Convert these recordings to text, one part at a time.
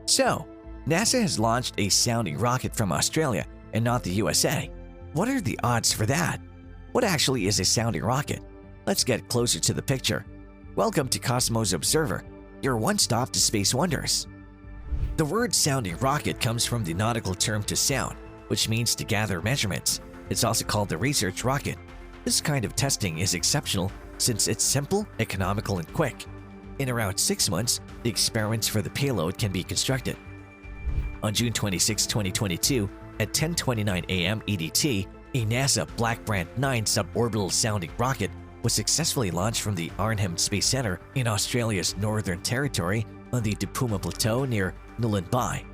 So, NASA has launched a sounding rocket from Australia and not the USA. What are the odds for that? What actually is a sounding rocket? Let's get closer to the picture. Welcome to Cosmos Observer, your one-stop to space wonders. The word sounding rocket comes from the nautical term to sound, which means to gather measurements. It's also called the research rocket. This kind of testing is exceptional since it's simple, economical, and quick. In around 6 months, the experiments for the payload can be constructed. On June 26, 2022, at 10:29 a.m. EDT, a NASA Black Brant 9 suborbital sounding rocket was successfully launched from the Arnhem Space Center in Australia's Northern Territory on the Tupuma Plateau near Nullarbor.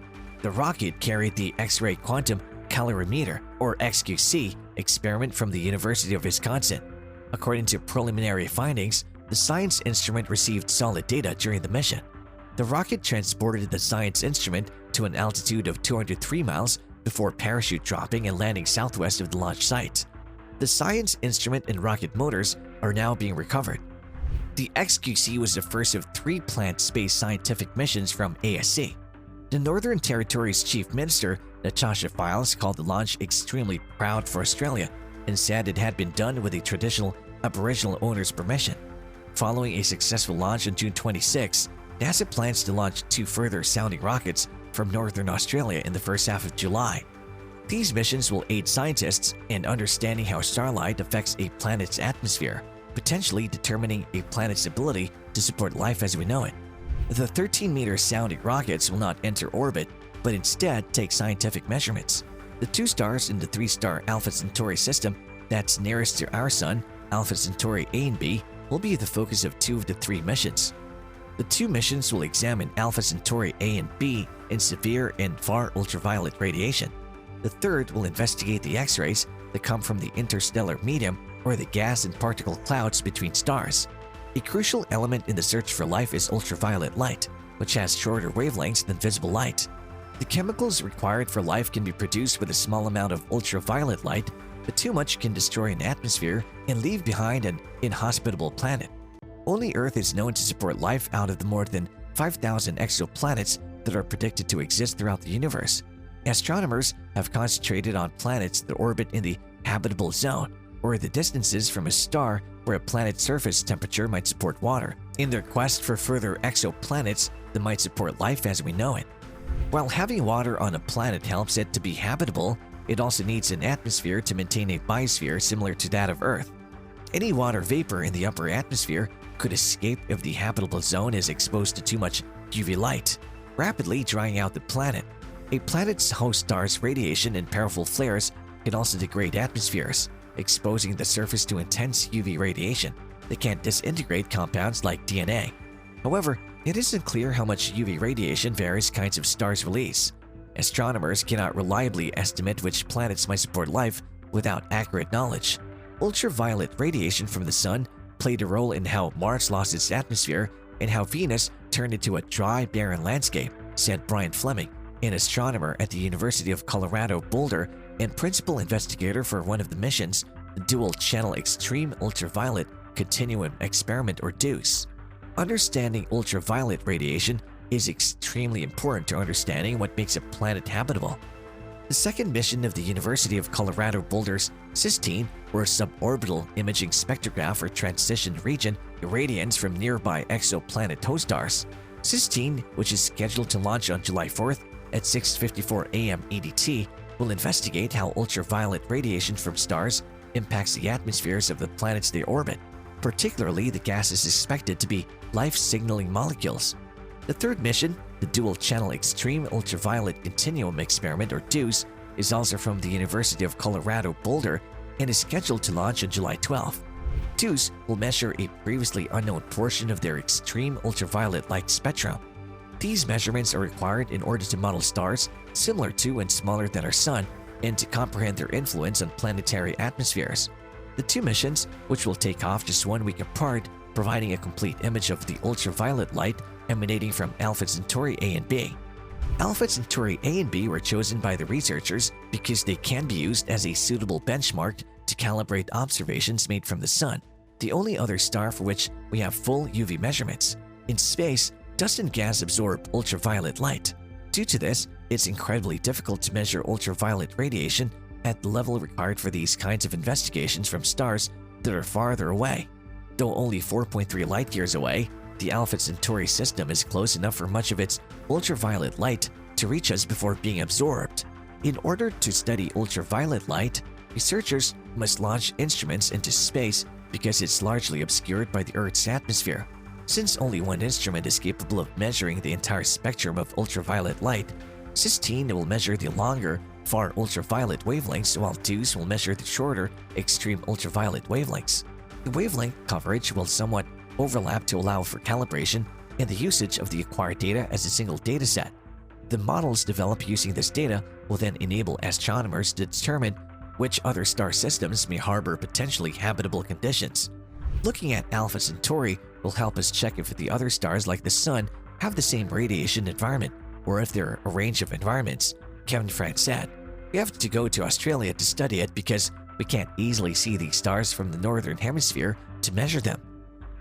The rocket carried the X-ray Quantum Calorimeter, or XQC, experiment from the University of Wisconsin. According to preliminary findings, the science instrument received solid data during the mission. The rocket transported the science instrument to an altitude of 203 miles before parachute dropping and landing southwest of the launch site. The science instrument and rocket motors are now being recovered. The XQC was the first of 3 planned space scientific missions from ASC. The Northern Territory's Chief Minister, Natasha Files, called the launch extremely proud for Australia and said it had been done with a traditional Aboriginal owner's permission. Following a successful launch on June 26, NASA plans to launch 2 further sounding rockets from Northern Australia in the first half of July. These missions will aid scientists in understanding how starlight affects a planet's atmosphere, potentially determining a planet's ability to support life as we know it. The 13-meter sounding rockets will not enter orbit, but instead take scientific measurements. The 2 stars in the 3-star Alpha Centauri system that's nearest to our Sun, Alpha Centauri A and B, will be the focus of 2 of the 3 missions. The 2 missions will examine Alpha Centauri A and B in severe and far-ultraviolet radiation. The third will investigate the X-rays that come from the interstellar medium or the gas and particle clouds between stars. A crucial element in the search for life is ultraviolet light, which has shorter wavelengths than visible light. The chemicals required for life can be produced with a small amount of ultraviolet light, but too much can destroy an atmosphere and leave behind an inhospitable planet. Only Earth is known to support life out of the more than 5,000 exoplanets that are predicted to exist throughout the universe. Astronomers have concentrated on planets that orbit in the habitable zone, or the distances from a star where a planet's surface temperature might support water, in their quest for further exoplanets that might support life as we know it. While having water on a planet helps it to be habitable, it also needs an atmosphere to maintain a biosphere similar to that of Earth. Any water vapor in the upper atmosphere could escape if the habitable zone is exposed to too much UV light, rapidly drying out the planet. A planet's host star's radiation and powerful flares can also degrade atmospheres, exposing the surface to intense UV radiation that can disintegrate compounds like DNA. However, it isn't clear how much UV radiation various kinds of stars release. Astronomers cannot reliably estimate which planets might support life without accurate knowledge. Ultraviolet radiation from the Sun played a role in how Mars lost its atmosphere and how Venus turned into a dry, barren landscape, said Brian Fleming, an astronomer at the University of Colorado Boulder and principal investigator for one of the missions, the Dual-Channel Extreme Ultraviolet Continuum Experiment or DEUCE. Understanding ultraviolet radiation is extremely important to understanding what makes a planet habitable. The second mission of the University of Colorado Boulder's Sistine, or suborbital imaging spectrograph or transition region, irradiance from nearby exoplanet host stars. Sistine, which is scheduled to launch on July 4th at 6:54 a.m. EDT, will investigate how ultraviolet radiation from stars impacts the atmospheres of the planets they orbit. Particularly, the gas is expected to be life-signaling molecules. The third mission, the Dual-Channel Extreme Ultraviolet Continuum Experiment or DEUCE, is also from the University of Colorado Boulder and is scheduled to launch on July 12th. DEUCE will measure a previously unknown portion of their extreme ultraviolet light spectrum. These measurements are required in order to model stars similar to and smaller than our Sun and to comprehend their influence on planetary atmospheres. The 2 missions, which will take off just 1 week apart, providing a complete image of the ultraviolet light emanating from Alpha Centauri A and B. Alpha Centauri A and B were chosen by the researchers because they can be used as a suitable benchmark to calibrate observations made from the Sun, the only other star for which we have full UV measurements. In space, dust and gas absorb ultraviolet light. Due to this, it's incredibly difficult to measure ultraviolet radiation at the level required for these kinds of investigations from stars that are farther away. Though only 4.3 light-years away, the Alpha Centauri system is close enough for much of its ultraviolet light to reach us before being absorbed. In order to study ultraviolet light, researchers must launch instruments into space because it's largely obscured by the Earth's atmosphere. Since only one instrument is capable of measuring the entire spectrum of ultraviolet light, SIS-10 will measure the longer, far-ultraviolet wavelengths, while DEUCE will measure the shorter, extreme ultraviolet wavelengths. The wavelength coverage will somewhat overlap to allow for calibration and the usage of the acquired data as a single dataset. The models developed using this data will then enable astronomers to determine which other star systems may harbor potentially habitable conditions. Looking at Alpha Centauri will help us check if the other stars like the Sun have the same radiation environment, or if there are a range of environments, Kevin France said. We have to go to Australia to study it because we can't easily see these stars from the Northern Hemisphere to measure them.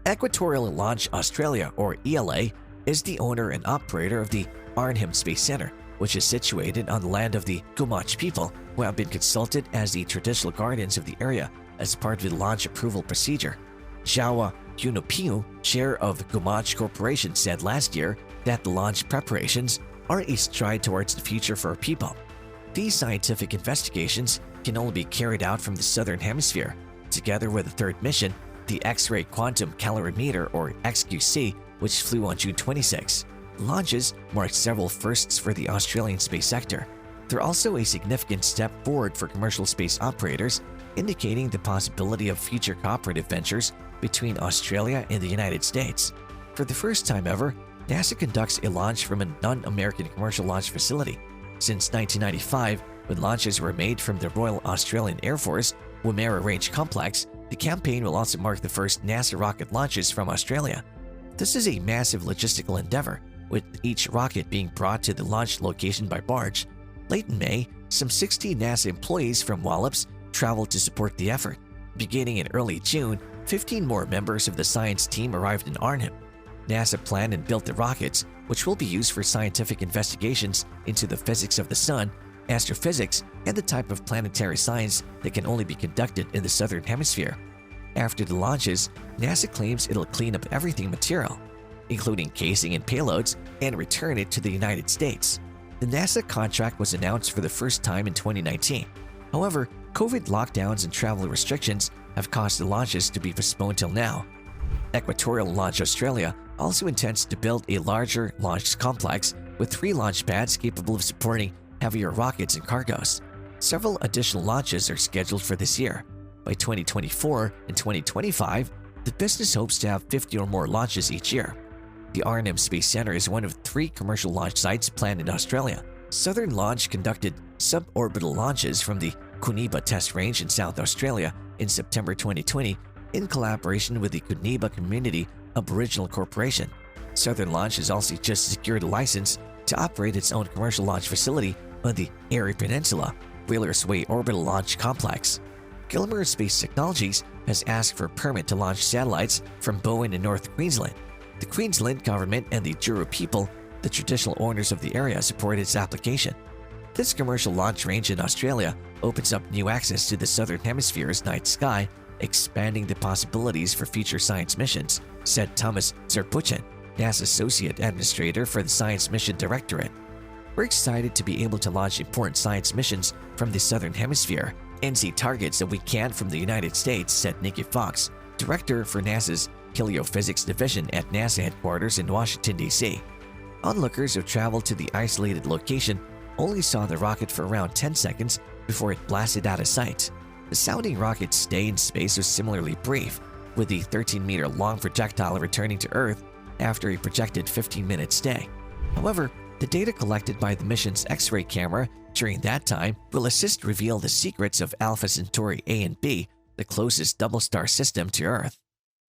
Equatorial Launch Australia, or ELA, is the owner and operator of the Arnhem Space Center, which is situated on the land of the Gumatj people, who have been consulted as the traditional guardians of the area as part of the launch approval procedure. Jawa Yunopiu, chair of Gumatj Corporation, said last year that the launch preparations are a stride towards the future for our people. These scientific investigations can only be carried out from the Southern Hemisphere, together with a third mission, the X-ray Quantum Calorimeter, or XQC, which flew on June 26. Launches marked several firsts for the Australian space sector. They're also a significant step forward for commercial space operators, indicating the possibility of future cooperative ventures between Australia and the United States. For the first time ever, NASA conducts a launch from a non-American commercial launch facility. Since 1995, when launches were made from the Royal Australian Air Force Woomera Range Complex, the campaign will also mark the first NASA rocket launches from Australia. This is a massive logistical endeavor, with each rocket being brought to the launch location by barge. Late in May, some 60 NASA employees from Wallops traveled to support the effort. Beginning in early June, 15 more members of the science team arrived in Arnhem. NASA planned and built the rockets, which will be used for scientific investigations into the physics of the Sun, astrophysics, and the type of planetary science that can only be conducted in the Southern Hemisphere. After the launches, NASA claims it'll clean up everything material, including casing and payloads, and return it to the United States. The NASA contract was announced for the first time in 2019. However, COVID lockdowns and travel restrictions have caused the launches to be postponed till now. Equatorial Launch Australia also intends to build a larger launch complex with 3 launch pads capable of supporting heavier rockets and cargos. Several additional launches are scheduled for this year. By 2024 and 2025, the business hopes to have 50 or more launches each year. The Arnhem Space Center is one of 3 commercial launch sites planned in Australia. Southern Launch conducted suborbital launches from the Kuniba Test Range in South Australia in September 2020 in collaboration with the Kuniba Community Aboriginal Corporation. Southern Launch has also just secured a license to operate its own commercial launch facility on the Eyre Peninsula, Whalers Way Orbital Launch Complex. GILMOUR Space Technologies has asked for a permit to launch satellites from Bowen in North Queensland. The Queensland government and the Juru people, the traditional owners of the area, support its application. This commercial launch range in Australia opens up new access to the Southern Hemisphere's night sky, expanding the possibilities for future science missions, said Thomas ZURBUCHEN, NASA's Associate Administrator for the Science Mission Directorate. We're excited to be able to launch important science missions from the Southern Hemisphere and see targets that we can from the United States, said Nicky Fox, Director for NASA's Heliophysics Division at NASA headquarters in Washington, D.C. Onlookers who traveled to the isolated location only saw the rocket for around 10 seconds before it blasted out of sight. The sounding rocket's stay in space was similarly brief, with the 13-meter-long projectile returning to Earth after a projected 15-minute stay. However, the data collected by the mission's X-ray camera during that time will assist reveal the secrets of Alpha Centauri A and B, the closest double-star system to Earth.